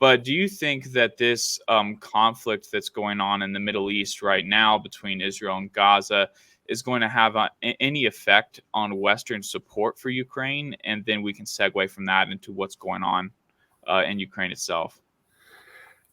But do you think that this conflict that's going on in the Middle East right now between Israel and Gaza is going to have any effect on Western support for Ukraine? And then we can segue from that into what's going on in Ukraine itself.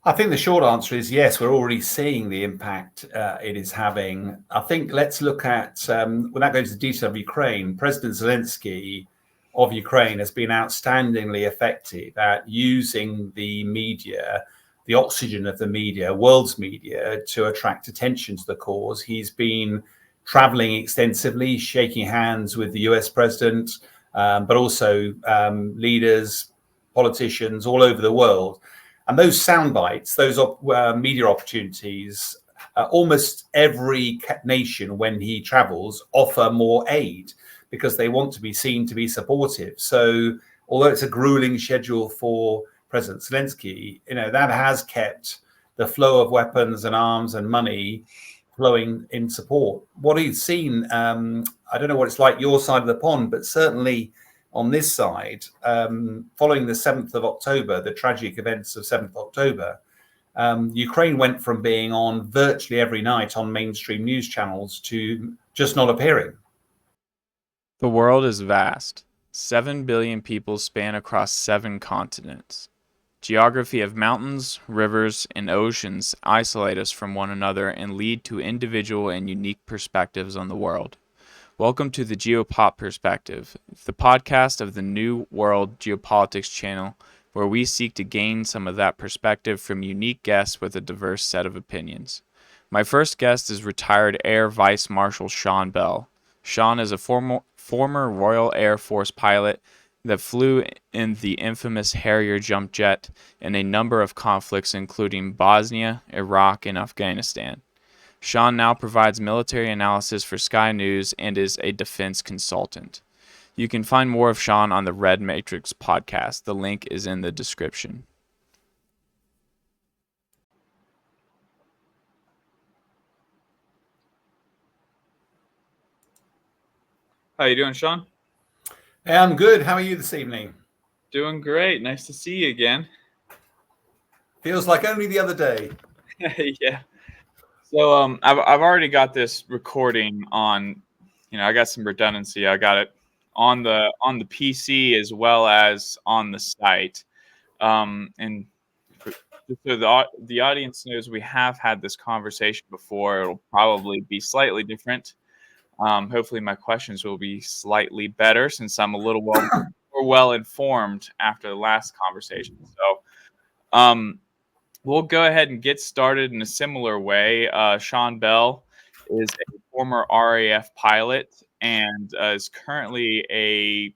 I think the short answer is yes, we're already seeing the impact it is having. I think let's look at, without going into the detail of Ukraine, President Zelensky of Ukraine has been outstandingly effective at using the media, the oxygen of the media, world's media, to attract attention to the cause. He's been traveling extensively, shaking hands with the US president, but also leaders, politicians all over the world. And those sound bites, those media opportunities, almost every nation, when he travels, offer more aid because they want to be seen to be supportive. So although it's a grueling schedule for President Zelensky, that has kept the flow of weapons and arms and money flowing in support. What he's seen, I don't know what it's like your side of the pond, but certainly on this side, following the 7th of October, the tragic events of 7th October, Ukraine went from being on virtually every night on mainstream news channels to just not appearing. The world is vast. 7 billion people span across 7 continents. Geography of mountains, rivers, and oceans isolate us from one another and lead to individual and unique perspectives on the world. Welcome to the Geopop Perspective, the podcast of the New World Geopolitics channel, where we seek to gain some of that perspective from unique guests with a diverse set of opinions. My first guest is retired Air Vice-Marshal Sean Bell. Sean is a former Royal Air Force pilot that flew in the infamous Harrier jump jet in a number of conflicts including Bosnia, Iraq, and Afghanistan. Sean now provides military analysis for Sky News and is a defense consultant. You can find more of Sean on the Red Matrix podcast. The link is in the description. How you doing, Sean? Hey, I'm good. How are you this evening? Doing great. Nice to see you again. Feels like only the other day. Yeah. So I've already got this recording on, I got some redundancy. I got it on the PC as well as on the site. And so the audience knows we have had this conversation before. It'll probably be slightly different. Hopefully my questions will be slightly better since I'm a little more well informed after the last conversation. So we'll go ahead and get started in a similar way. Sean Bell is a former RAF pilot and is currently a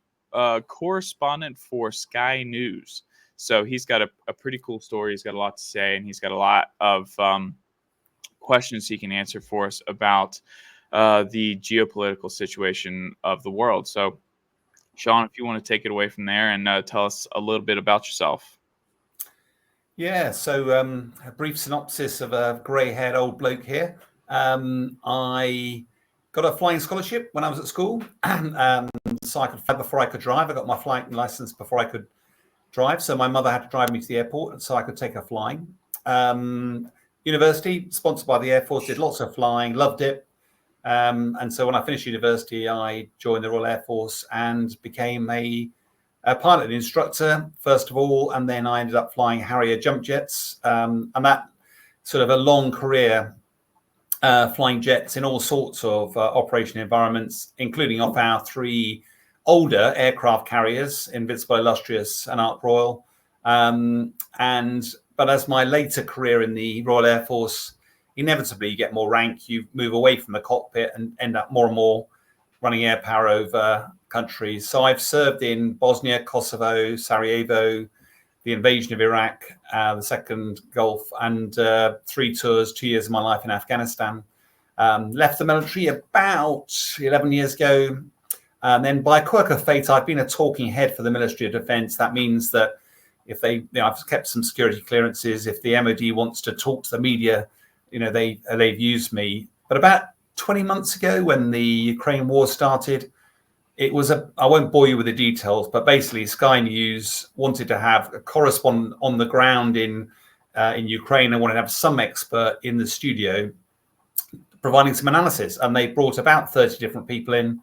correspondent for Sky News. So he's got a pretty cool story. He's got a lot to say, and he's got a lot of questions he can answer for us about the geopolitical situation of the world. So, Sean, if you want to take it away from there and tell us a little bit about yourself. Yeah, so a brief synopsis of a grey-haired old bloke here. I got a flying scholarship when I was at school, so I could fly before I could drive. I got my flying license before I could drive, so my mother had to drive me to the airport so I could take her flying. University, sponsored by the Air Force, did lots of flying, loved it. And so when I finished university, I joined the Royal Air Force and became a pilot and instructor, first of all, and then I ended up flying Harrier jump jets, and that sort of a long career flying jets in all sorts of operation environments, including off our 3 older aircraft carriers, Invincible, Illustrious, and Ark Royal. But as my later career in the Royal Air Force, inevitably you get more rank, you move away from the cockpit and end up more and more running air power over countries. So I've served in Bosnia, Kosovo, Sarajevo, the invasion of Iraq, the second Gulf, and 3 tours, 2 years of my life in Afghanistan. Left the military about 11 years ago. And then by quirk of fate, I've been a talking head for the Ministry of Defence. That means that if I've kept some security clearances. If the MOD wants to talk to the media, they've used me. But about 20 months ago, when the Ukraine war started, it was I won't bore you with the details, but basically Sky News wanted to have a correspondent on the ground in Ukraine. They wanted to have some expert in the studio providing some analysis, and they brought about 30 different people in.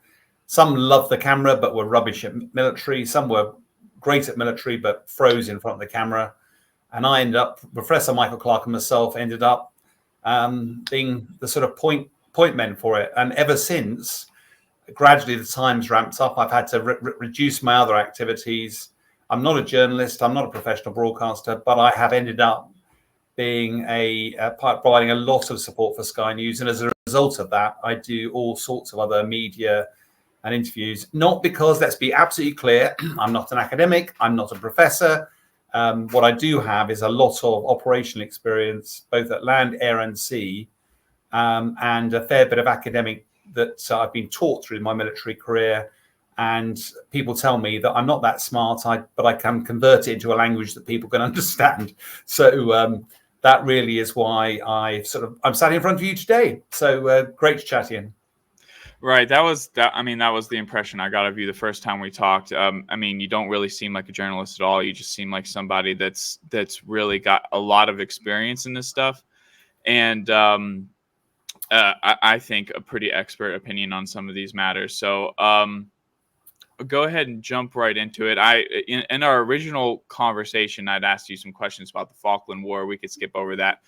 Some loved the camera but were rubbish at military. Some were great at military but froze in front of the camera. And I ended up, Professor Michael Clark and myself ended up being the sort of point men for it. And ever since, gradually the time's ramped up. I've had to reduce my other activities. I'm not a journalist. I'm not a professional broadcaster, but I have ended up being providing a lot of support for Sky News. And as a result of that, I do all sorts of other media and interviews. Not because, let's be absolutely clear, I'm not an academic. I'm not a professor. What I do have is a lot of operational experience, both at land, air and sea, and a fair bit of academic that I've been taught through my military career. And people tell me that I'm not that smart, but I can convert it into a language that people can understand. So that really is why I'm sat in front of you today. So great to chat, Ian. Right. That was the impression I got of you the first time we talked. I mean, you don't really seem like a journalist at all. You just seem like somebody that's really got a lot of experience in this stuff. And I think a pretty expert opinion on some of these matters. So go ahead and jump right into it. In our original conversation, I'd asked you some questions about the Falkland War. We could skip over that.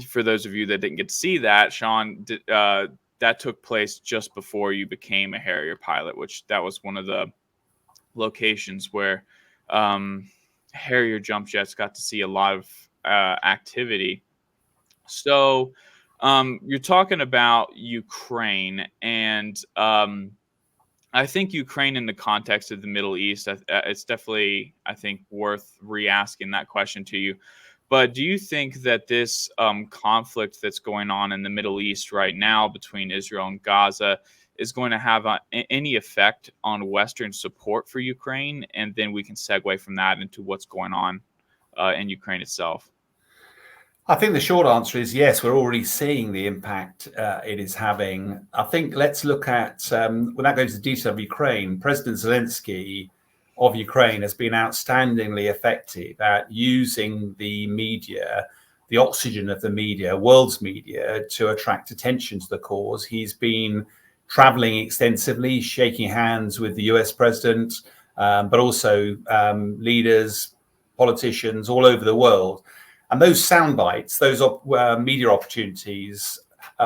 For those of you that didn't get to see that, Sean, that took place just before you became a Harrier pilot, which that was one of the locations where Harrier jump jets got to see a lot of activity. So you're talking about Ukraine, and I think Ukraine in the context of the Middle East, it's definitely, I think, worth re-asking that question to you. But do you think that this conflict that's going on in the Middle East right now between Israel and Gaza is going to have any effect on Western support for Ukraine? And then we can segue from that into what's going on in Ukraine itself. I think the short answer is yes. We're already seeing the impact it is having. I think let's look at, without going into the detail of Ukraine, President Zelensky of Ukraine has been outstandingly effective at using the media, the oxygen of the media, world's media, to attract attention to the cause. He's been traveling extensively, shaking hands with the US president, but also leaders, politicians all over the world. And those sound bites, those media opportunities,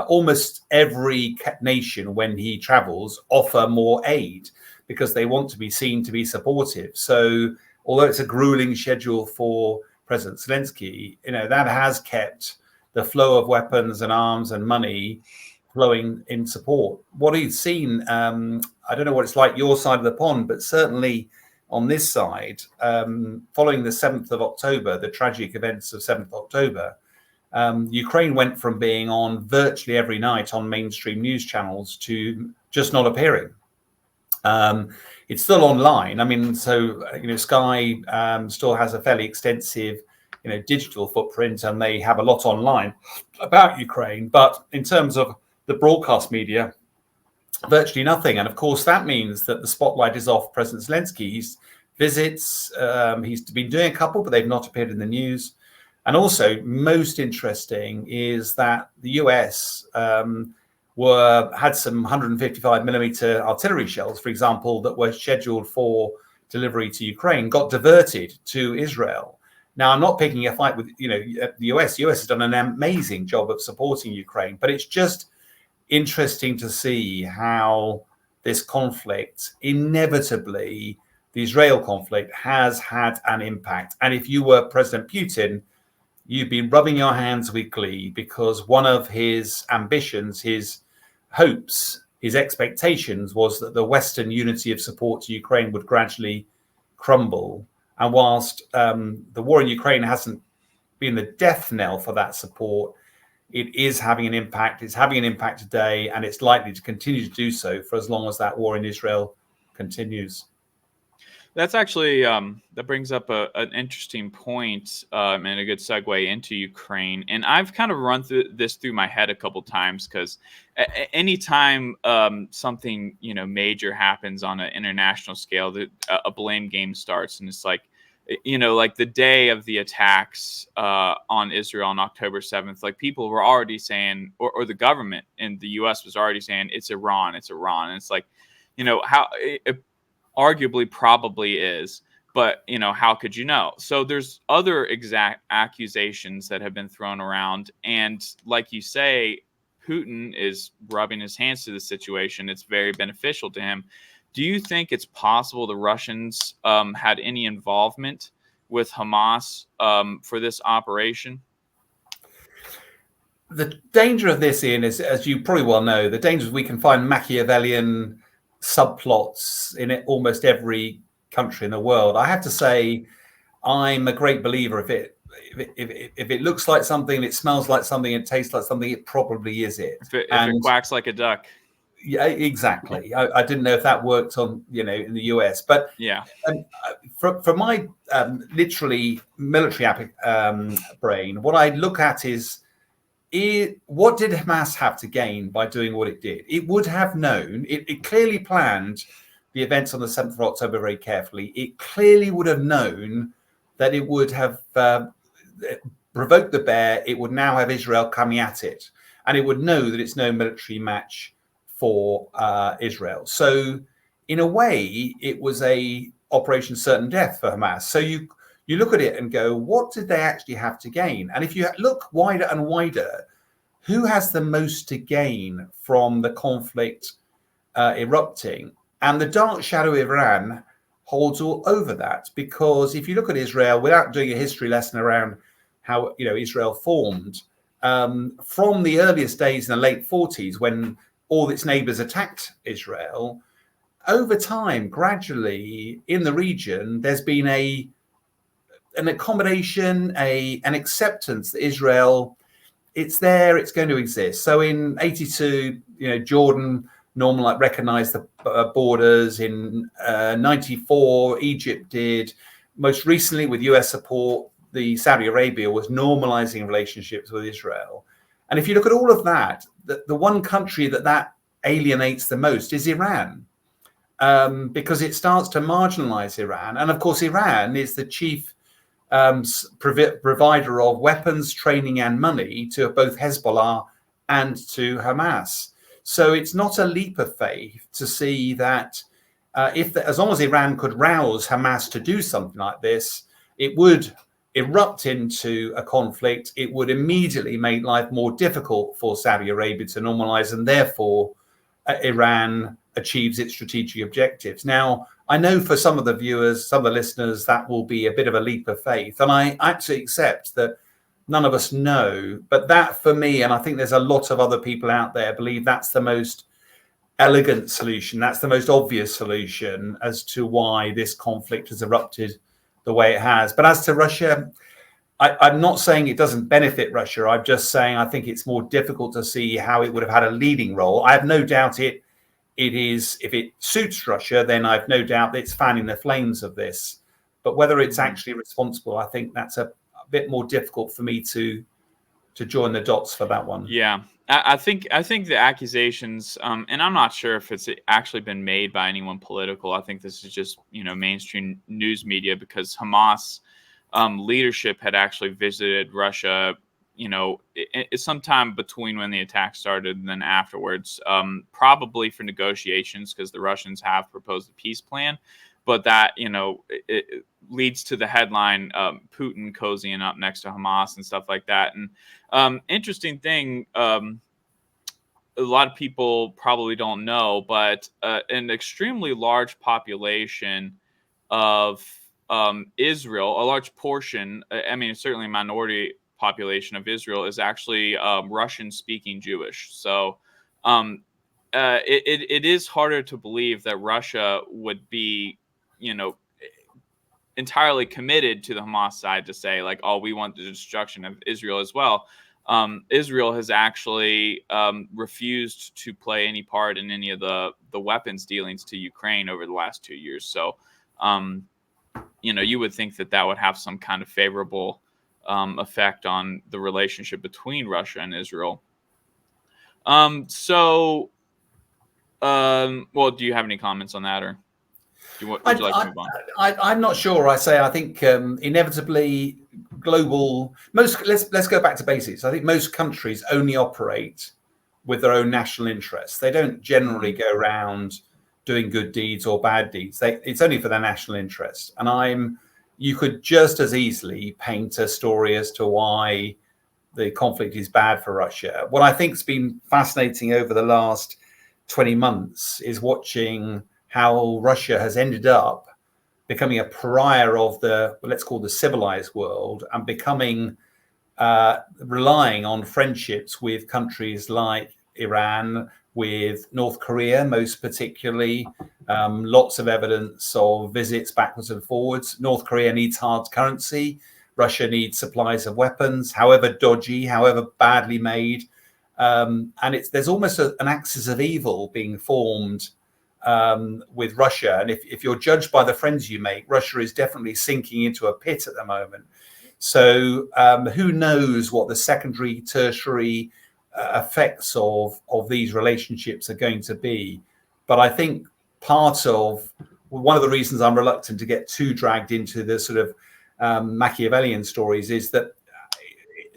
almost every nation, when he travels, offer more aid because they want to be seen to be supportive. So although it's a grueling schedule for President Zelensky, that has kept the flow of weapons and arms and money flowing in support. What he's seen, I don't know what it's like your side of the pond, but certainly on this side, following the 7th of October, the tragic events of 7th of October, Ukraine went from being on virtually every night on mainstream news channels to just not appearing. It's still online. I mean, so, Sky still has a fairly extensive, digital footprint, and they have a lot online about Ukraine. But in terms of the broadcast media, virtually nothing. And of course, that means that the spotlight is off President Zelensky's visits. He's been doing a couple, but they've not appeared in the news. And also, most interesting is that the US had some 155 millimeter artillery shells, for example, that were scheduled for delivery to Ukraine, got diverted to Israel. Now, I'm not picking a fight with, the US. The US has done an amazing job of supporting Ukraine, but it's just interesting to see how this conflict, inevitably, the Israel conflict, has had an impact. And if you were President Putin, you'd be rubbing your hands with glee, because one of his ambitions, his hopes, his expectations was that the Western unity of support to Ukraine would gradually crumble. And whilst the war in Ukraine hasn't been the death knell for that support, it is having an impact. It's having an impact today, and it's likely to continue to do so for as long as that war in Israel continues. That's actually that brings up an interesting point and a good segue into Ukraine. And I've kind of run through my head a couple times because anytime something major happens on an international scale, a blame game starts, and it's like like the day of the attacks on Israel on October 7th, like people were already saying, or the government in the U.S. was already saying, it's Iran, it's Iran, and it's like how it arguably probably is, but how could you know? So there's other exact accusations that have been thrown around, and like you say, Putin is rubbing his hands to the situation. It's very beneficial to him. Do you think it's possible the Russians had any involvement with Hamas for this operation? The danger of this, Ian, is, as you probably well know, the danger is we can find Machiavellian subplots in it, almost every country in the world. I have to say, I'm a great believer if it looks like something, it smells like something, it tastes like something, it probably is it. If it quacks like a duck. Yeah, exactly. I didn't know if that worked on, in the US, but yeah. For my literally military brain, what I look at is what did Hamas have to gain by doing what it did? It would have known, it clearly planned the events on the 7th of October very carefully. It clearly would have known that it would have provoked the bear. It would now have Israel coming at it. And it would know that it's no military match for Israel. So in a way, it was a Operation Certain Death for Hamas. So you look at it and go, what did they actually have to gain? And if you look wider and wider, who has the most to gain from the conflict erupting? And the dark shadow of Iran holds all over that, because if you look at Israel, without doing a history lesson around how Israel formed, from the earliest days in the late 40s, when all its neighbors attacked Israel, over time, gradually in the region, there's been an accommodation, an acceptance that Israel, it's there, it's going to exist. So in 82, Jordan recognized the borders. In 94, Egypt did. Most recently, with US support, the Saudi Arabia was normalizing relationships with Israel. And if you look at all of that, the one country that alienates the most is Iran, because it starts to marginalize Iran. And of course, Iran is the chief provider of weapons, training, and money to both Hezbollah and to Hamas. So it's not a leap of faith to see that as long as Iran could rouse Hamas to do something like this, it would erupt into a conflict. It would immediately make life more difficult for Saudi Arabia to normalize, and therefore Iran achieves its strategic objectives. Now, I know for some of the viewers, some of the listeners, that will be a bit of a leap of faith. And I absolutely accept that none of us know. But that, for me, and I think there's a lot of other people out there, believe that's the most elegant solution. That's the most obvious solution as to why this conflict has erupted the way it has. But as to Russia, I'm not saying it doesn't benefit Russia. I'm just saying I think it's more difficult to see how it would have had a leading role. I have no doubt it is, if it suits Russia, then I've no doubt that it's fanning the flames of this. But whether it's actually responsible, I think that's a bit more difficult for me to join the dots for that one. Yeah, I think the accusations, and I'm not sure if it's actually been made by anyone political. I think this is just mainstream news media, because Hamas leadership had actually visited Russia, sometime between when the attack started and then afterwards, probably for negotiations, because the Russians have proposed a peace plan. But that, it leads to the headline, Putin cozying up next to Hamas and stuff like that. And interesting thing, a lot of people probably don't know, but an extremely large population of Israel, a large portion, I mean, certainly a minority population of Israel, is actually Russian-speaking Jewish. So it is harder to believe that Russia would be, entirely committed to the Hamas side to say, like, oh, we want the destruction of Israel as well. Israel has actually refused to play any part in any of the weapons dealings to Ukraine over the last 2 years. So You would think that would have some kind of favorable effect on the relationship between Russia and Israel. Well, do you have any comments on that, or would you like to move on? I'm not sure. I think inevitably let's go back to basics. I think most countries only operate with their own national interests. They don't generally go around doing good deeds or bad deeds. It's only for their national interest. And you could just as easily paint a story as to why the conflict is bad for Russia. What I think's been fascinating over the last 20 months is watching how Russia has ended up becoming a pariah of let's call the civilized world, and becoming relying on friendships with countries like Iran, with North Korea, most particularly. Lots of evidence of visits backwards and forwards. North Korea needs hard currency. Russia needs supplies of weapons, however dodgy, however badly made. And there's almost an axis of evil being formed with Russia. And if you're judged by the friends you make, Russia is definitely sinking into a pit at the moment. So who knows what the secondary, tertiary effects of these relationships are going to be. But I think one of the reasons I'm reluctant to get too dragged into the sort of Machiavellian stories is that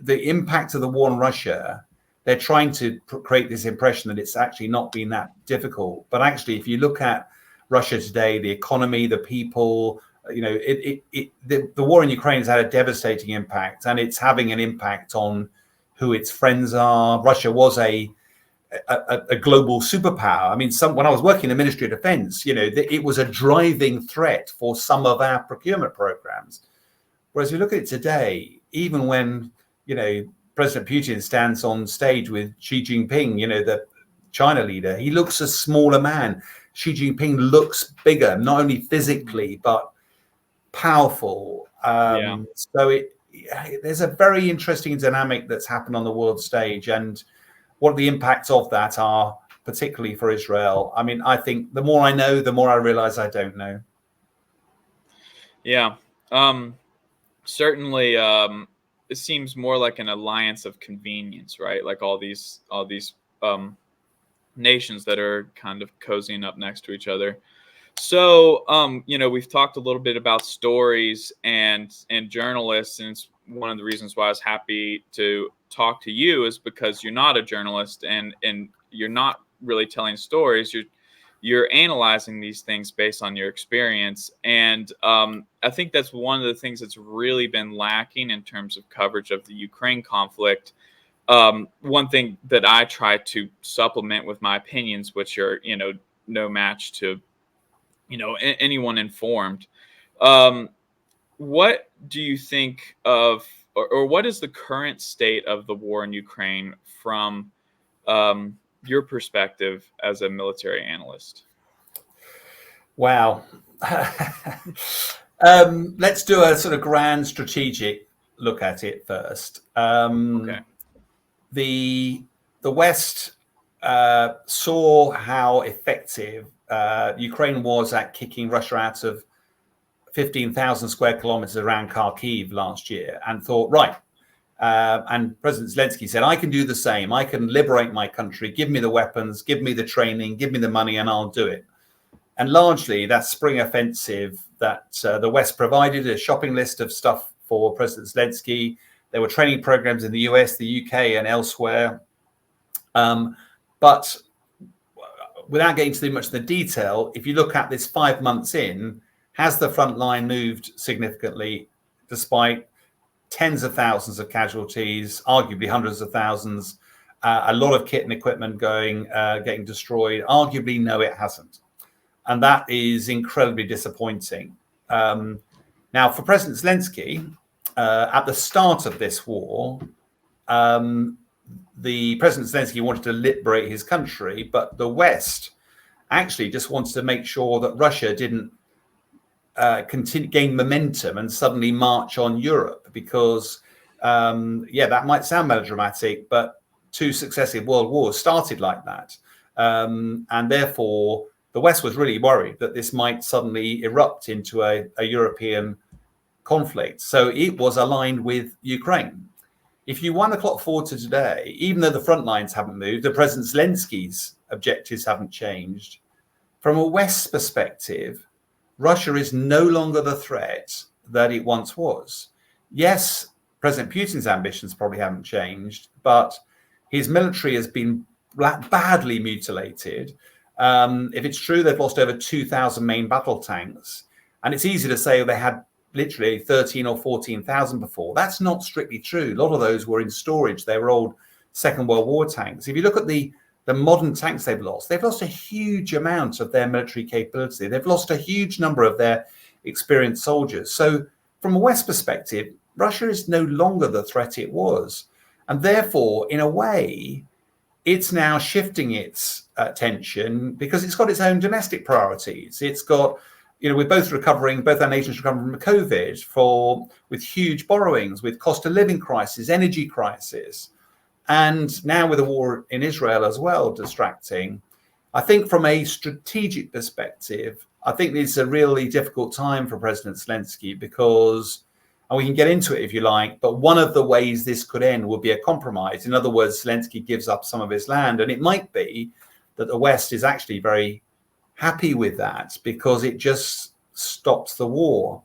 the impact of the war in Russia, they're trying to create this impression that it's actually not been that difficult. But actually, if you look at Russia today, the economy, the people, the war in Ukraine has had a devastating impact, and it's having an impact on who its friends are. Russia was a global superpower. I mean, when I was working in the Ministry of Defense, it was a driving threat for some of our procurement programs. Whereas we look at it today, even when, President Putin stands on stage with Xi Jinping, the China leader, he looks a smaller man. Xi Jinping looks bigger, not only physically, but powerful. So there's a very interesting dynamic that's happened on the world stage. And what the impacts of that are, particularly for Israel. I mean, I think the more I know, the more I realize I don't know. Yeah. Certainly, it seems more like an alliance of convenience, right? Like all these nations that are kind of cozying up next to each other. So, we've talked a little bit about stories and journalists, and it's one of the reasons why I was happy to talk to you is because you're not a journalist and you're not really telling stories. You're analyzing these things based on your experience. And I think that's one of the things that's really been lacking in terms of coverage of the Ukraine conflict. One thing that I try to supplement with my opinions, which are, no match to, anyone informed. What do you think of, or what is the current state of the war in Ukraine from your perspective as a military analyst? Wow. Let's do a sort of grand strategic look at it first. Okay. The West saw how effective Ukraine was at kicking Russia out of 15,000 square kilometers around Kharkiv last year, and thought, right. And President Zelensky said, I can do the same. I can liberate my country. Give me the weapons, give me the training, give me the money, and I'll do it. And largely, that spring offensive that the West provided a shopping list of stuff for President Zelensky. There were training programs in the US, the UK, and elsewhere. But without getting too much of the detail, if you look at this 5 months in, has the front line moved significantly despite tens of thousands of casualties, arguably hundreds of thousands, a lot of kit and equipment getting destroyed? Arguably, no, it hasn't. And that is incredibly disappointing. Now, for President Zelensky, at the start of this war, the President Zelensky wanted to liberate his country, but the West actually just wanted to make sure that Russia didn't gain momentum and suddenly march on Europe, because, that might sound melodramatic, but 2 successive world wars started like that. And therefore, the West was really worried that this might suddenly erupt into a European conflict. So it was aligned with Ukraine. If you wind the clock forward to today, even though the front lines haven't moved, the President Zelensky's objectives haven't changed. From a West perspective, Russia is no longer the threat that it once was. Yes, President Putin's ambitions probably haven't changed, but his military has been badly mutilated. If it's true, they've lost over 2,000 main battle tanks. And it's easy to say they had literally 13 or 14,000 before. That's not strictly true. A lot of those were in storage. They were old Second World War tanks. If you look at the modern tanks they've lost a huge amount of their military capability. They've lost a huge number of their experienced soldiers. So from a West perspective, Russia is no longer the threat it was. And therefore, in a way, it's now shifting its attention because it's got its own domestic priorities. It's got, we're both our nations recovering from COVID with huge borrowings, with cost of living crisis, energy crisis. And now with the war in Israel as well, distracting. I think from a strategic perspective, I think this is a really difficult time for President Zelensky because, and we can get into it if you like, but one of the ways this could end would be a compromise. In other words, Zelensky gives up some of his land, and it might be that the West is actually very happy with that because it just stops the war.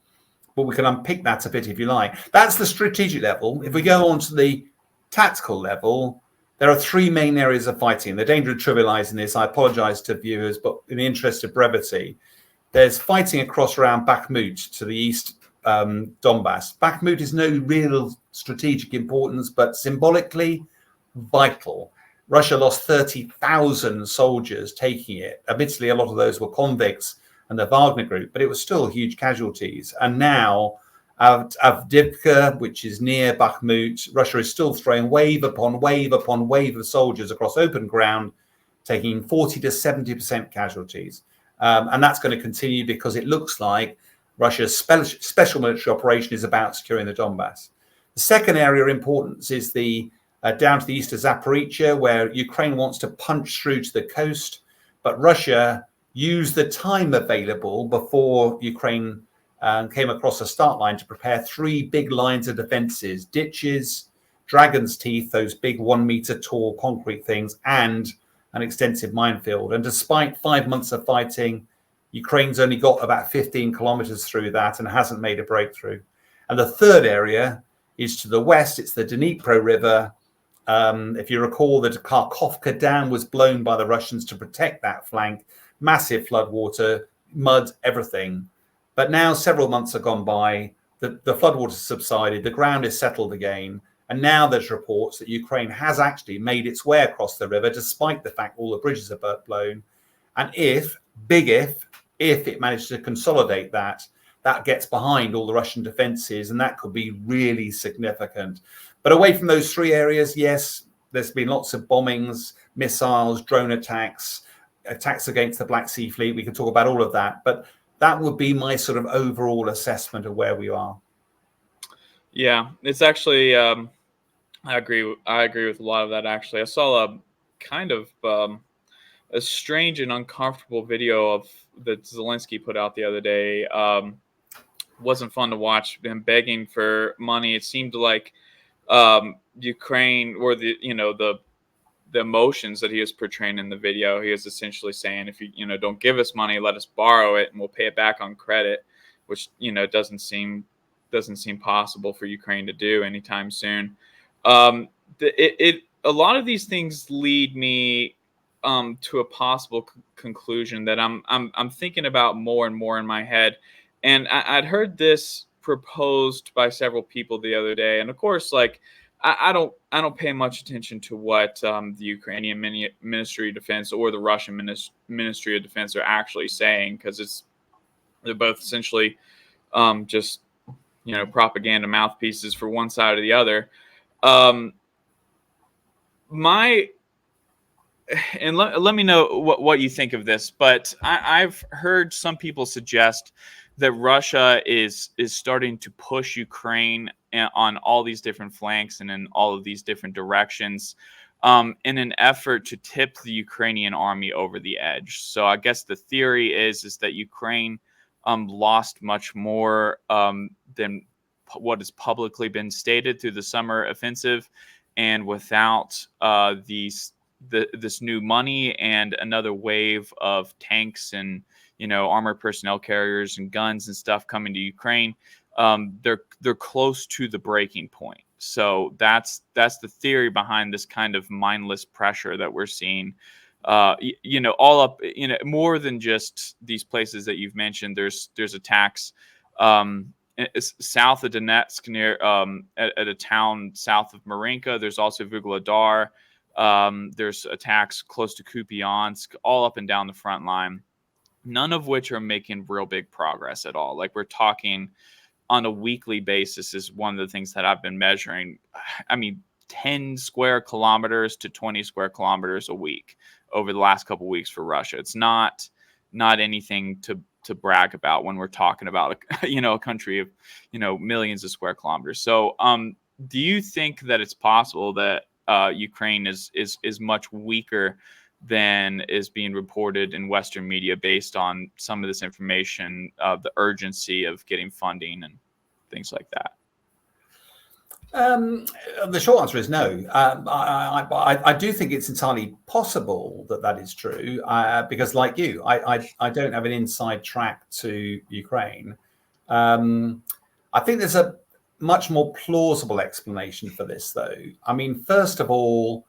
But we can unpick that a bit if you like. That's the strategic level. If we go on to the tactical level, there are three main areas of fighting. The danger of trivializing this, I apologize to viewers, but in the interest of brevity, there's fighting across around Bakhmut to the east, Donbass. Bakhmut is no real strategic importance, but symbolically vital. Russia lost 30,000 soldiers taking it. Admittedly, a lot of those were convicts and the Wagner group, but it was still huge casualties. And now Avdiivka, which is near Bakhmut, Russia is still throwing wave upon wave upon wave of soldiers across open ground, taking 40 to 70% casualties. And that's going to continue because it looks like Russia's special military operation is about securing the Donbass. The second area of importance is down to the east of Zaporizhia, where Ukraine wants to punch through to the coast, but Russia used the time available before Ukraine came across a start line to prepare three big lines of defenses: ditches, dragon's teeth, those big 1 meter tall concrete things, and an extensive minefield. And despite 5 months of fighting, Ukraine's only got about 15 kilometers through that and hasn't made a breakthrough. And the third area is to the west. It's the Dnipro River. If you recall, the Kharkovka Dam was blown by the Russians to protect that flank. Massive floodwater, mud, everything. But now several months have gone by, the floodwaters subsided, the ground is settled again, and now there's reports that Ukraine has actually made its way across the river, despite the fact all the bridges are blown. And if it manages to consolidate that gets behind all the Russian defenses, and that could be really significant. But away from those three areas, yes, there's been lots of bombings, missiles, drone attacks against the Black Sea Fleet. We can talk about all of that, but that would be my sort of overall assessment of where we are. Yeah, it's actually, I agree with a lot of that. Actually, I saw a kind of a strange and uncomfortable video that Zelensky put out the other day. Wasn't fun to watch him begging for money. It seemed like Ukraine, or the emotions that he was portraying in the video, he was essentially saying, if you don't give us money, let us borrow it and we'll pay it back on credit, which doesn't seem possible for Ukraine to do anytime soon. A lot of these things lead me to a possible conclusion that I'm thinking about more and more in my head. And I'd heard this proposed by several people the other day, and of course, like, I don't pay much attention to what the Ukrainian Ministry of Defense or the Russian Ministry of Defense are actually saying, because they're both essentially just propaganda mouthpieces for one side or the other. Let me know what you think of this, but I've heard some people suggest that Russia is starting to push Ukraine on all these different flanks and in all of these different directions. in an effort to tip the Ukrainian army over the edge. So I guess the theory is that Ukraine lost much more than what has publicly been stated through the summer offensive, and without this new money and another wave of tanks and armored personnel carriers and guns and stuff coming to Ukraine, they're close to the breaking point. So that's the theory behind this kind of mindless pressure that we're seeing. All up, more than just these places that you've mentioned. There's attacks south of Donetsk, near at a town south of Marinka. There's also Vuhledar. There's attacks close to Kupiansk, all up and down the front line. None of which are making real big progress at all. Like, we're talking on a weekly basis is one of the things that I've been measuring. I mean, 10 square kilometers to 20 square kilometers a week over the last couple of weeks for Russia. It's not anything to brag about when we're talking about a country of millions of square kilometers. So do you think that it's possible that Ukraine is much weaker than is being reported in Western media based on some of this information, the urgency of getting funding and things like that? The short answer is no. I do think it's entirely possible that is true, because, like you, I don't have an inside track to Ukraine. I think there's a much more plausible explanation for this, though. I mean, first of all,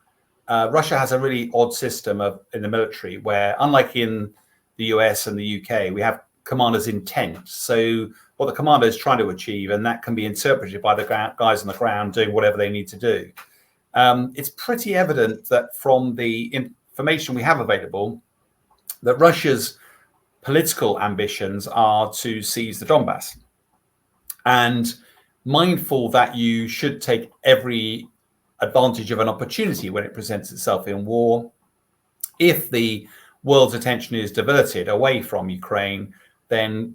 Russia has a really odd system in the military where, unlike in the US and the UK, we have commander's intent. So what the commander is trying to achieve, and that can be interpreted by the guys on the ground doing whatever they need to do. It's pretty evident that from the information we have available, that Russia's political ambitions are to seize the Donbass. And mindful that you should take every advantage of an opportunity when it presents itself in war, if the world's attention is diverted away from Ukraine, then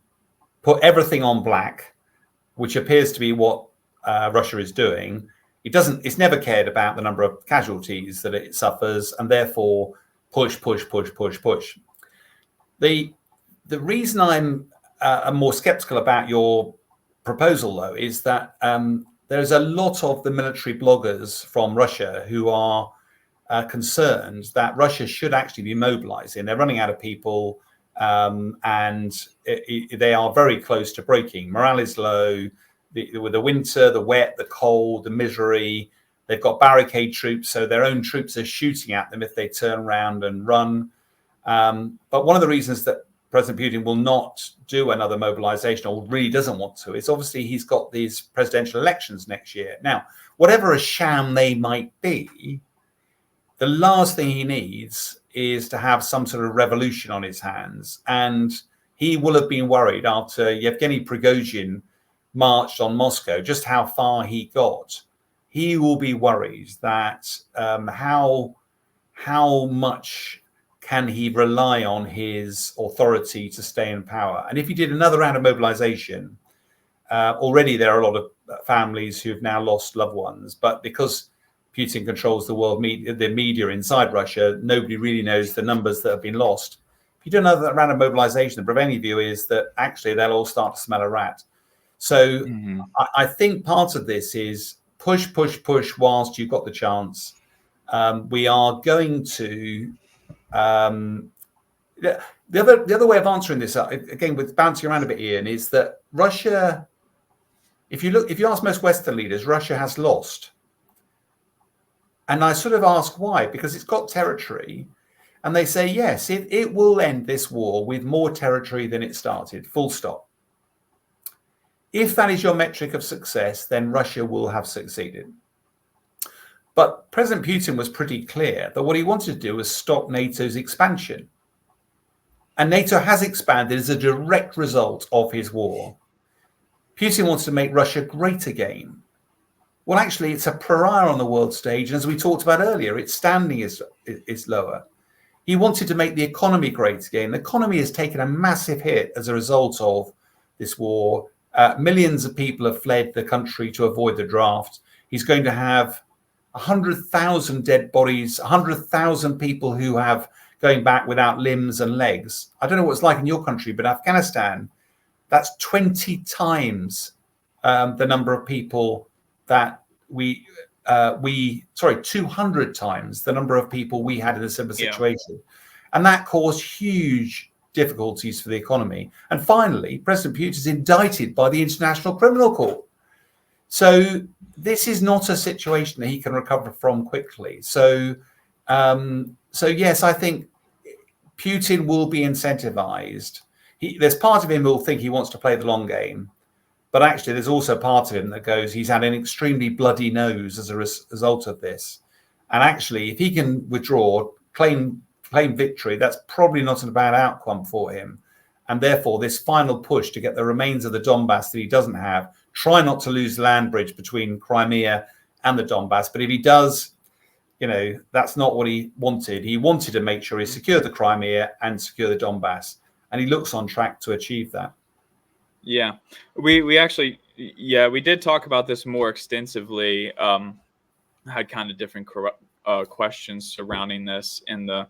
put everything on black, which appears to be what Russia is doing. It's never cared about the number of casualties that it suffers, and therefore push. The reason I'm more skeptical about your proposal, though, is that there's a lot of the military bloggers from Russia who are concerned that Russia should actually be mobilizing. They're running out of people, and they are very close to breaking. Morale is low. With the winter, the wet, the cold, the misery, they've got barricade troops, so their own troops are shooting at them if they turn around and run. But one of the reasons that President Putin will not do another mobilization, or really doesn't want to, is obviously he's got these presidential elections next year. Now, whatever a sham they might be, the last thing he needs is to have some sort of revolution on his hands. And he will have been worried after Yevgeny Prigozhin marched on Moscow, just how far he got. He will be worried that how much can he rely on his authority to stay in power? And if he did another round of mobilization, already there are a lot of families who've now lost loved ones, but because Putin controls the world media, the media inside Russia, nobody really knows the numbers that have been lost. If you do another round of mobilization, the prevailing view is that actually they'll all start to smell a rat. So I think part of this is push whilst you've got the chance. We are going to the other way of answering this, again with bouncing around a bit, Ian, is that Russia, if you ask most Western leaders, Russia has lost. And I sort of ask why, because it's got territory, and they say yes, it will end this war with more territory than it started, full stop. If that is your metric of success, then Russia will have succeeded. But President Putin was pretty clear that what he wanted to do was stop NATO's expansion. And NATO has expanded as a direct result of his war. Putin wants to make Russia great again. Well, actually, it's a pariah on the world stage. And as we talked about earlier, its standing is lower. He wanted to make the economy great again. The economy has taken a massive hit as a result of this war. Millions of people have fled the country to avoid the draft. He's going to have, 100,000 dead bodies, 100,000 people who have going back without limbs and legs. I don't know what it's like in your country, but Afghanistan, that's 20 times the number of people that 200 times the number of people we had in a similar situation. And that caused huge difficulties for the economy. And finally, President Putin is indicted by the International Criminal Court. So this is not a situation that he can recover from quickly. So yes, I think Putin will be incentivized. There's part of him who will think he wants to play the long game, but actually there's also part of him that goes, he's had an extremely bloody nose as a result of this. And actually, if he can withdraw, claim victory, that's probably not a bad outcome for him. And therefore, this final push to get the remains of the Donbass that he doesn't have, try not to lose the land bridge between Crimea and the Donbass. But if he does, that's not what he wanted. He wanted to make sure he secured the Crimea and secure the Donbass. And he looks on track to achieve that. Yeah, we actually, we did talk about this more extensively. Had kind of different questions surrounding this in the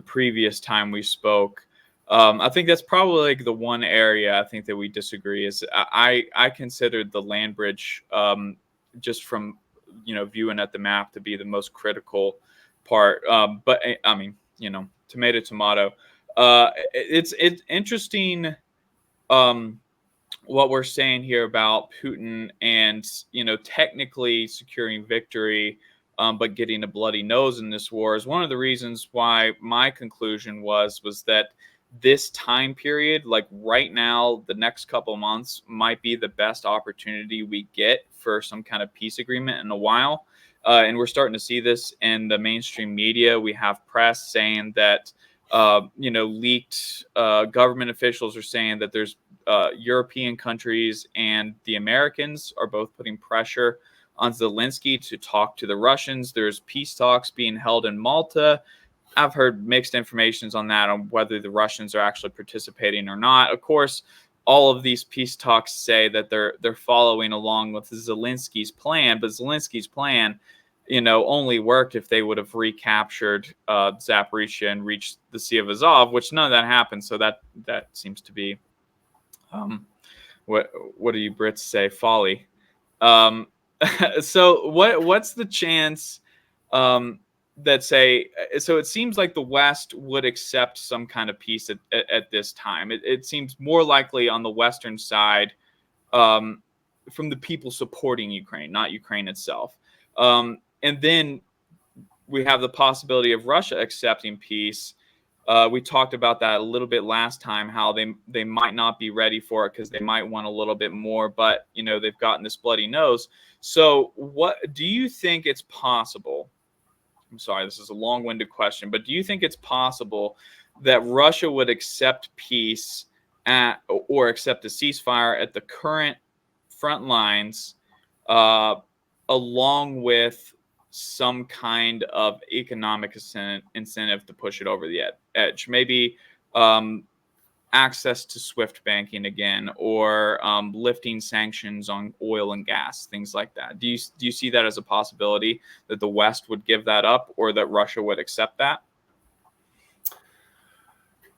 previous time we spoke. I think that's probably like the one area I think that we disagree is I considered the land bridge just from viewing at the map to be the most critical part. But I mean, tomato. It's interesting what we're saying here about Putin and technically securing victory, but getting a bloody nose in this war is one of the reasons why my conclusion was that this time period, like right now, the next couple months might be the best opportunity we get for some kind of peace agreement in a while. And we're starting to see this in the mainstream media. We have press saying that, leaked government officials are saying that there's European countries and the Americans are both putting pressure on Zelensky to talk to the Russians. There's peace talks being held in Malta. I've heard mixed informations on that, on whether the Russians are actually participating or not. Of course, all of these peace talks say that they're following along with Zelensky's plan, but Zelensky's plan, only worked if they would have recaptured Zaporizhia and reached the Sea of Azov, which none of that happened. So that seems to be, what do you Brits say, folly. So what's the chance that so it seems like the West would accept some kind of peace at this time. It seems more likely on the Western side from the people supporting Ukraine, not Ukraine itself. And then we have the possibility of Russia accepting peace. We talked about that a little bit last time, how they might not be ready for it because they might want a little bit more, but they've gotten this bloody nose. So what do you think it's possible? I'm sorry, this is a long-winded question, but do you think it's possible that Russia would accept peace or accept a ceasefire at the current front lines, along with some kind of economic incentive to push it over the edge? Maybe access to SWIFT banking again, or lifting sanctions on oil and gas, things like that. Do you see that as a possibility, that the West would give that up, or that Russia would accept that?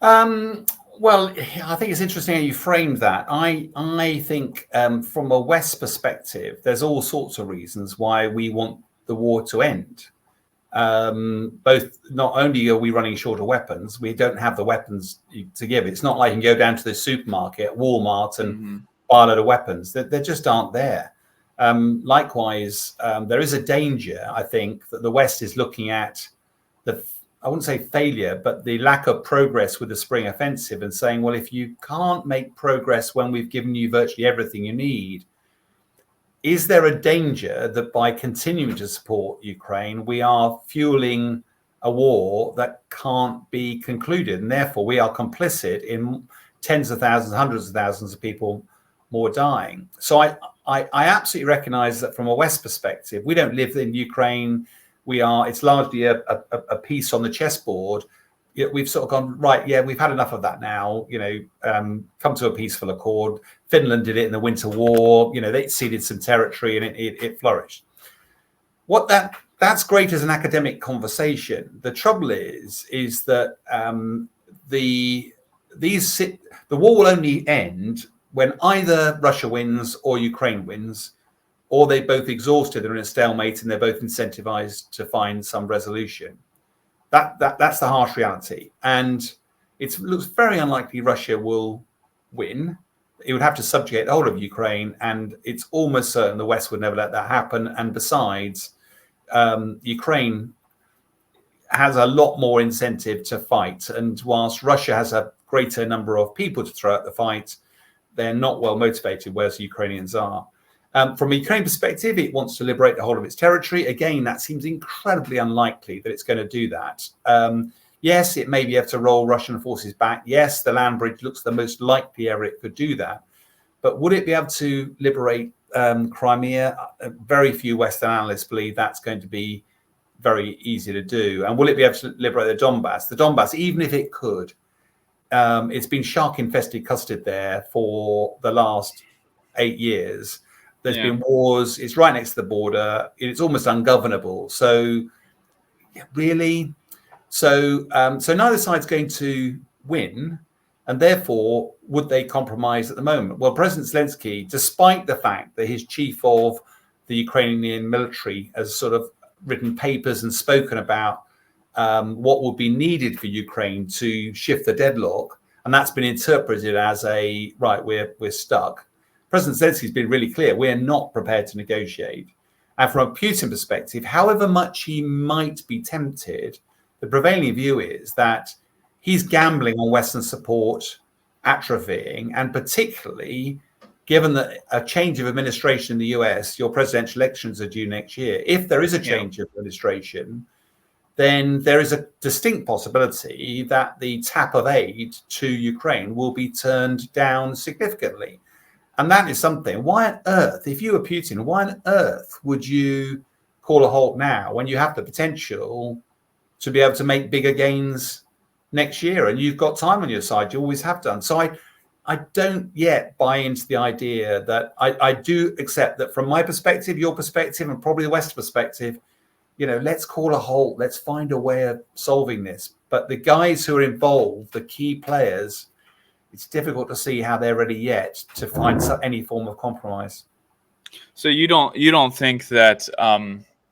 Well, I think it's interesting how you framed that. I think from a West perspective, there's all sorts of reasons why we want the war to end. Both, not only are we running short of weapons, we don't have the weapons to give. It's not like you can go down to the supermarket, Walmart, and buy a load of weapons. They just aren't there. Likewise, there is a danger, I think, that the West is looking at I wouldn't say failure, but the lack of progress with the spring offensive, and saying, well, if you can't make progress when we've given you virtually everything you need, is there a danger that by continuing to support Ukraine, we are fueling a war that can't be concluded? And therefore, we are complicit in tens of thousands, hundreds of thousands of people more dying. So I absolutely recognize that from a West perspective, we don't live in Ukraine. It's largely a piece on the chessboard. We've sort of gone, right, yeah, we've had enough of that now, come to a peaceful accord. Finland did it in the Winter War, they ceded some territory and it flourished. What that that's great as an academic conversation. The trouble is that the war will only end when either Russia wins or Ukraine wins, or they both exhausted, they're in a stalemate, and they're both incentivized to find some resolution. That's the harsh reality, and it looks very unlikely Russia will win. It would have to subjugate the whole of Ukraine, and it's almost certain the West would never let that happen. And besides, Ukraine has a lot more incentive to fight, and whilst Russia has a greater number of people to throw at the fight, they're not well motivated, whereas the Ukrainians are. From a Ukraine perspective, it wants to liberate the whole of its territory. Again, that seems incredibly unlikely that it's going to do that. Yes, it may be able to roll Russian forces back. Yes, the land bridge looks the most likely area it could do that. But would it be able to liberate Crimea? Very few Western analysts believe that's going to be very easy to do. And will it be able to liberate the Donbass? The Donbass, even if it could, it's been shark-infested custard there for the last 8 years. There's been wars. It's right next to the border. It's almost ungovernable. So, really, so neither side's going to win, and therefore, would they compromise at the moment? Well, President Zelensky, despite the fact that his chief of the Ukrainian military has sort of written papers and spoken about what would be needed for Ukraine to shift the deadlock, and that's been interpreted as we're stuck. President Zelensky's been really clear, we're not prepared to negotiate. And from a Putin perspective, however much he might be tempted, the prevailing view is that he's gambling on Western support atrophying, and particularly given that a change of administration in the US, your presidential elections are due next year. If there is a change of administration, then there is a distinct possibility that the tap of aid to Ukraine will be turned down significantly. And that is something. Why on earth, if you were Putin, why on earth would you call a halt now when you have the potential to be able to make bigger gains next year? And you've got time on your side. You always have done. So I don't yet buy into the idea that I do accept that from my perspective, your perspective, and probably the West perspective, let's call a halt. Let's find a way of solving this. But the guys who are involved, the key players, it's difficult to see how they're ready yet to find any form of compromise. So you don't think that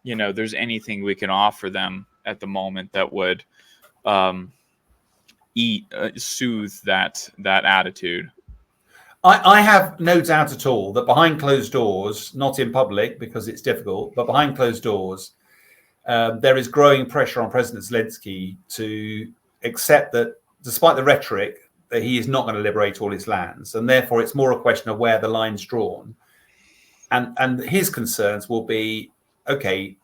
there's anything we can offer them at the moment that would soothe that attitude? I have no doubt at all that behind closed doors, not in public because it's difficult, but behind closed doors, there is growing pressure on President Zelensky to accept that, despite the rhetoric, that he is not going to liberate all his lands, and therefore it's more a question of where the line's drawn. And his concerns will be, okay,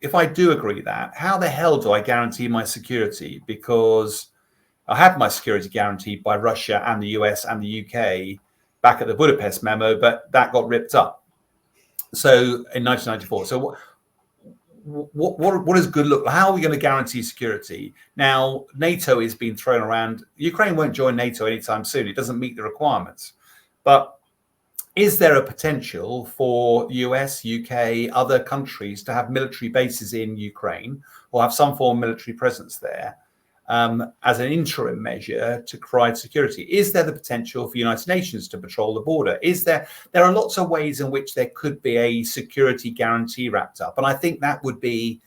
if I do agree that, how the hell do I guarantee my security? Because I had my security guaranteed by Russia and the US and the UK back at the Budapest memo, but that got ripped up. So in 1994. So what does good look like? How are we going to guarantee security? Now, NATO is being thrown around. Ukraine won't join NATO anytime soon. It doesn't meet the requirements. But is there a potential for US, UK, other countries to have military bases in Ukraine or have some form of military presence there as an interim measure to provide security? Is there the potential for United Nations to patrol the border? There are lots of ways in which there could be a security guarantee wrapped up. And I think that would be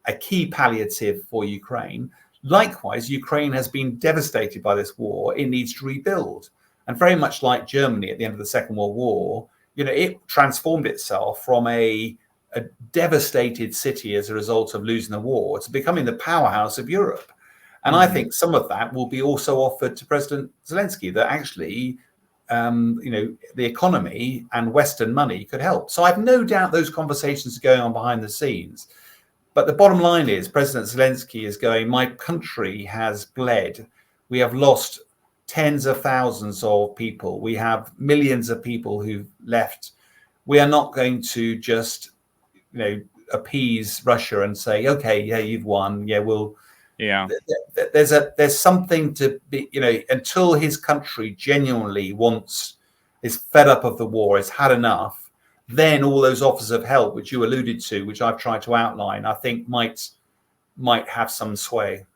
a key palliative for Ukraine. Likewise, Ukraine has been devastated by this war. It needs to rebuild. And very much like Germany at the end of the Second World War, it transformed itself from a devastated city as a result of losing the war to becoming the powerhouse of Europe. And I think some of that will be also offered to President Zelensky, that actually, the economy and Western money could help. So I have no doubt those conversations are going on behind the scenes. But the bottom line is President Zelensky is going, my country has bled. We have lost tens of thousands of people. We have millions of people who've left. We are not going to just, appease Russia and say, okay, yeah, you've won. Yeah, there's something to be, until his country genuinely is fed up of the war, has had enough, then all those offers of help, which you alluded to, which I've tried to outline, I think might have some sway.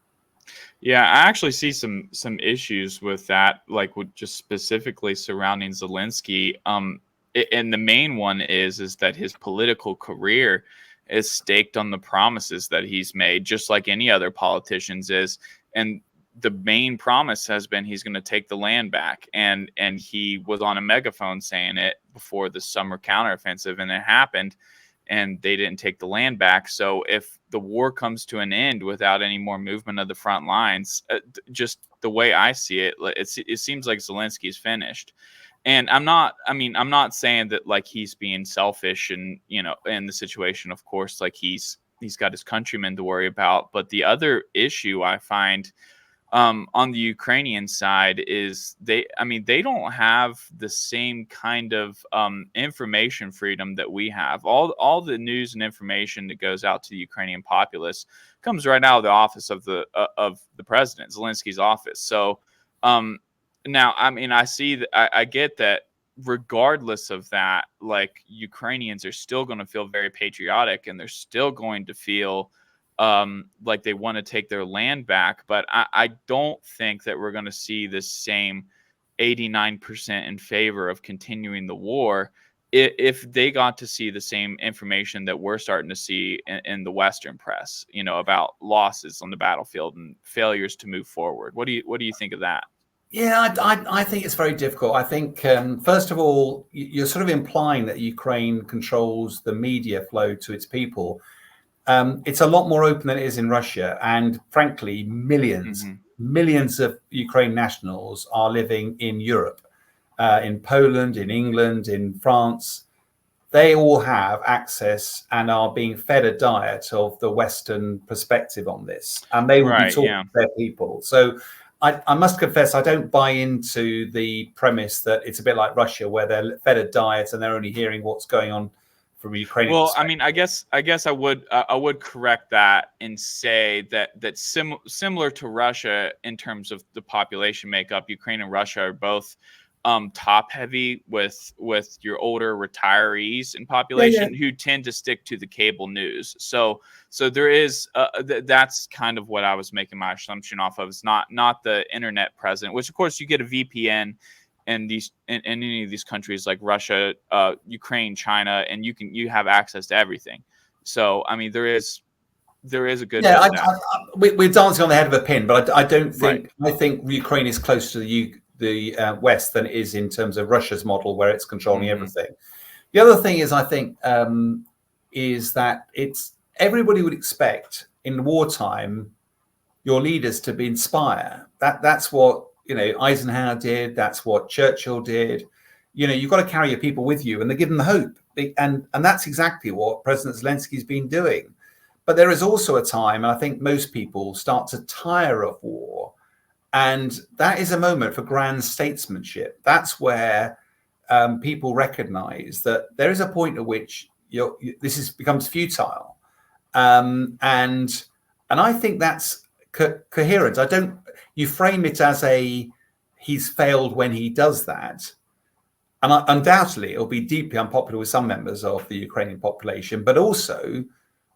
Yeah, I actually see some issues with that, like with just specifically surrounding Zelensky. And the main one is that his political career is staked on the promises that he's made, just like any other politician's is. And the main promise has been he's going to take the land back, and he was on a megaphone saying it before the summer counteroffensive, and it happened. And they didn't take the land back. So if the war comes to an end without any more movement of the front lines, just the way I see it, it seems like Zelensky's finished. And I'm not saying that like he's being selfish and, in the situation, of course, like he's got his countrymen to worry about. But the other issue I find on the Ukrainian side is they don't have the same kind of information freedom that we have. All the news and information that goes out to the Ukrainian populace comes right out of the office of the president, Zelensky's office. So now, I see that I get that. Regardless of that, like Ukrainians are still going to feel very patriotic, and they're still going to feel like they want to take their land back. But I don't think that we're going to see this same 89% in favor of continuing the war if they got to see the same information that we're starting to see in the Western press, about losses on the battlefield and failures to move forward. What do you think of that? Yeah, I think it's very difficult. I think, first of all, you're sort of implying that Ukraine controls the media flow to its people. It's a lot more open than it is in Russia. And frankly, millions of Ukraine nationals are living in Europe, in Poland, in England, in France. They all have access and are being fed a diet of the Western perspective on this. And they will be talking to their people. So I must confess, I don't buy into the premise that it's a bit like Russia, where they're fed a diet and they're only hearing what's going on from Ukrainian. Well, I guess I would correct that and say that similar to Russia in terms of the population makeup, Ukraine and Russia are both top heavy with your older retirees in population who tend to stick to the cable news. So there is that's kind of what I was making my assumption off of. It's not the internet present, which of course you get a VPN in any of these countries like Russia, Ukraine, China, and you have access to everything. So there is a good bit of that. We're dancing on the head of a pin, but I don't think I think Ukraine is closer to the West than it is in terms of Russia's model, where it's controlling everything. The other thing is, I think, is that it's everybody would expect in wartime your leaders to inspire. That's what Eisenhower did. That's what Churchill did. You've got to carry your people with you, and they give them the hope. And that's exactly what President Zelensky's been doing. But there is also a time, and I think most people start to tire of war. And that is a moment for grand statesmanship. That's where people recognize that there is a point at which this becomes futile. And I think that's coherent. You frame it as he's failed when he does that. And undoubtedly, it'll be deeply unpopular with some members of the Ukrainian population, but also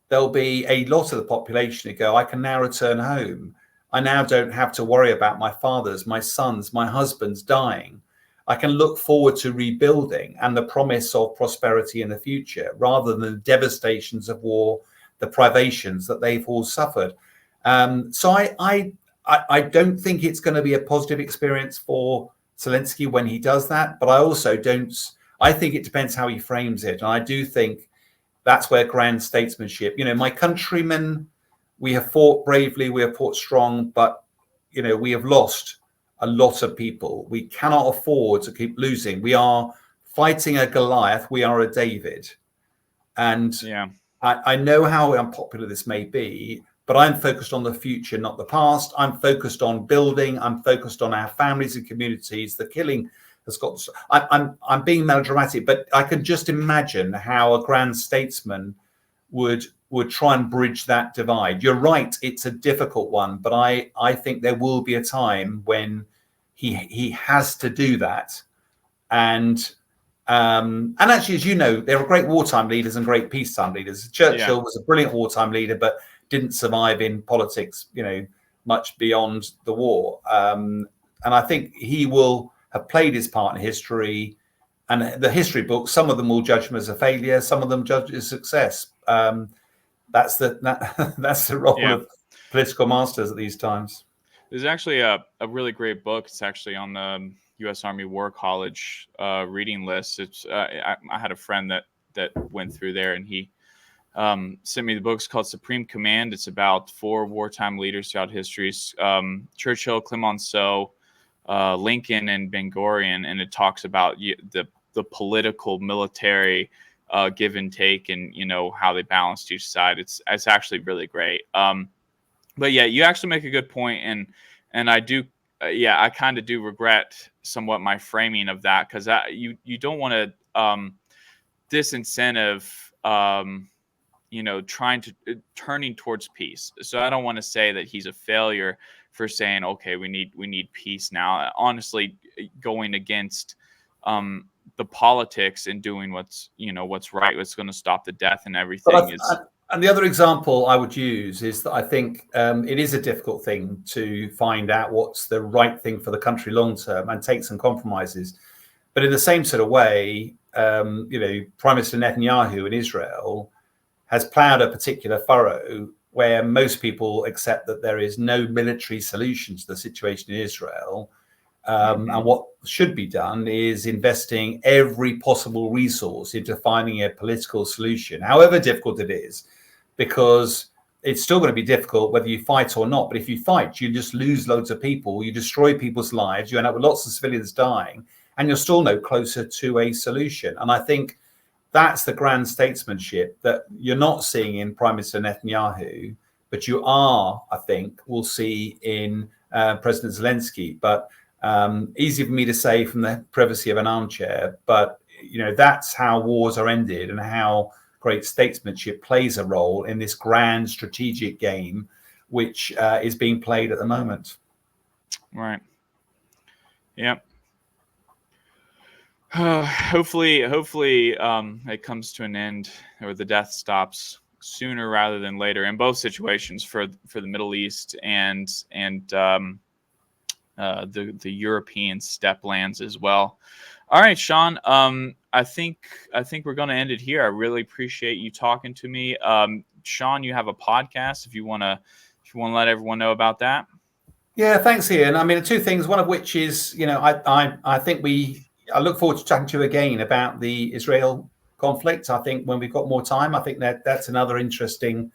there'll be a lot of the population who go, I can now return home. I now don't have to worry about my father's, my son's, my husband's dying. I can look forward to rebuilding and the promise of prosperity in the future, rather than the devastations of war, the privations that they've all suffered. So I don't think it's going to be a positive experience for Zelensky when he does that, but I also don't. I think it depends how he frames it, and I do think that's where grand statesmanship. My countrymen, we have fought bravely, we have fought strong, but we have lost a lot of people. We cannot afford to keep losing. We are fighting a Goliath. We are a David, and I know how unpopular this may be. But I'm focused on the future, not the past. I'm focused on building. I'm focused on our families and communities. The killing has got. I'm being melodramatic, but I can just imagine how a grand statesman would try and bridge that divide. You're right; it's a difficult one, but I think there will be a time when he has to do that, and And actually, as you know, there are great wartime leaders and great peacetime leaders. Churchill was a brilliant wartime leader, but didn't survive in politics, much beyond the war. And I think he will have played his part in history. And the history books, some of them will judge him as a failure, some of them judge as success. That's the role of political masters at these times. There's actually a really great book. It's actually on the U.S. Army War College reading list. It's I had a friend that went through there, and he sent me the book. It's called Supreme Command. It's about 4 wartime leaders throughout history: Churchill, Clemenceau, Lincoln, and Ben Gurion, and it talks about the political, military give and take, and how they balanced each side. It's actually really great. But yeah, you actually make a good point, and I do, I kind of do regret somewhat my framing of that, because you don't want to disincentive, turning towards peace. So I don't want to say that he's a failure for saying, okay, we need peace now. Honestly, going against the politics and doing what's right, what's going to stop the death and everything And the other example I would use is that I think it is a difficult thing to find out what's the right thing for the country long term and take some compromises. But in the same sort of way, Prime Minister Netanyahu in Israel has ploughed a particular furrow where most people accept that there is no military solution to the situation in Israel. And what should be done is investing every possible resource into finding a political solution, however difficult it is, because it's still going to be difficult whether you fight or not. But if you fight, you just lose loads of people, you destroy people's lives, you end up with lots of civilians dying, and you're still no closer to a solution. And I think that's the grand statesmanship that you're not seeing in Prime Minister Netanyahu, but you are, I think, will see in President Zelensky. But easy for me to say from the privacy of an armchair, but that's how wars are ended and how great statesmanship plays a role in this grand strategic game, which is being played at the moment. Right. Yep. Hopefully, it comes to an end, or the death stops sooner rather than later in both situations, for the Middle East and the European steppe lands as well. All right, Sean. I think we're going to end it here. I really appreciate you talking to me. Sean, you have a podcast. If you want to let everyone know about that. Yeah, thanks, Ian. I mean, 2 things. One of which is, I think I look forward to chatting to you again about the Israel conflict. I think when we've got more time, I think that's another interesting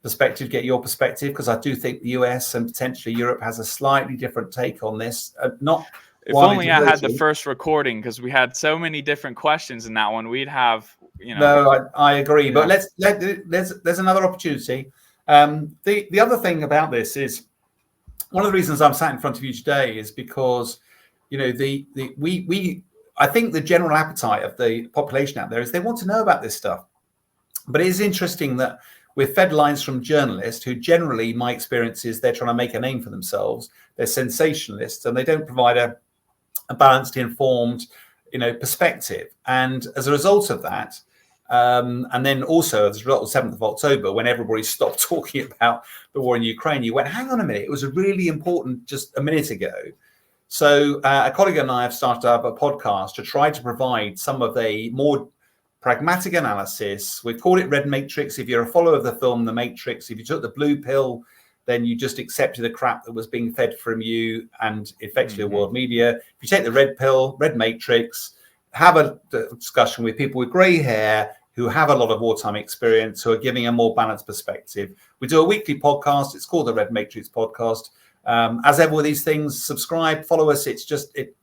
perspective, get your perspective, because I do think the US and potentially Europe has a slightly different take on this. If only I had the first recording, because we had so many different questions in that one. We'd have, No, I agree. But there's another opportunity. The other thing about this is, one of the reasons I'm sat in front of you today is because, I think the general appetite of the population out there is they want to know about this stuff. But it is interesting that we're fed lines from journalists who generally, my experience is, they're trying to make a name for themselves. They're sensationalists, and they don't provide a balanced, informed, perspective. And as a result of that, and then also as a result of 7th of October, when everybody stopped talking about the war in Ukraine, you went, hang on a minute, it was really important just a minute ago. So a colleague and I have started up a podcast to try to provide some of a more pragmatic analysis. We've called it Red Matrix. If you're a follower of the film The Matrix, if you took the blue pill, then you just accepted the crap that was being fed from you and effectively the world media. If you take the red pill, Red Matrix, have a discussion with people with grey hair who have a lot of wartime experience, who are giving a more balanced perspective. We do a weekly podcast. It's called the Red Matrix Podcast. As ever with these things, subscribe, follow us. It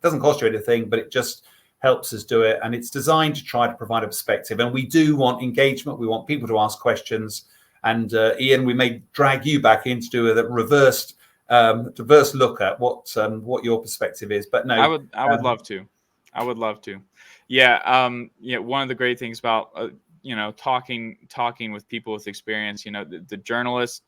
doesn't cost you anything, but it just helps us do it. And it's designed to try to provide a perspective. And we do want engagement. We want people to ask questions. And Ian, we may drag you back in to do a reverse look at what your perspective is. But no, I would love to. I would love to. Yeah. One of the great things about talking with people with experience, the journalists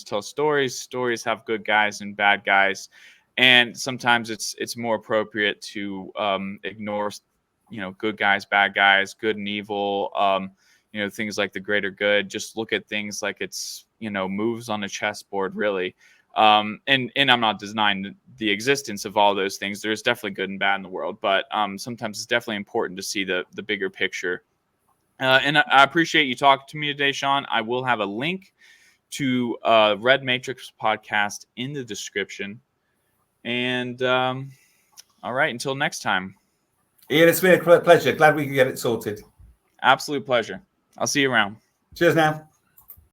tell stories have good guys and bad guys, and sometimes it's more appropriate to ignore good guys, bad guys, good and evil, things like the greater good. Just look at things like it's, moves on a chessboard, really. And I'm not denying the existence of all those things. There's definitely good and bad in the world, but sometimes it's definitely important to see the bigger picture. And I appreciate you talking to me today, Sean. I will have a link to Red Matrix podcast in the description. And all right, until next time. Ian, it's been a pleasure. Glad we could get it sorted. Absolute pleasure. I'll see you around. Cheers now.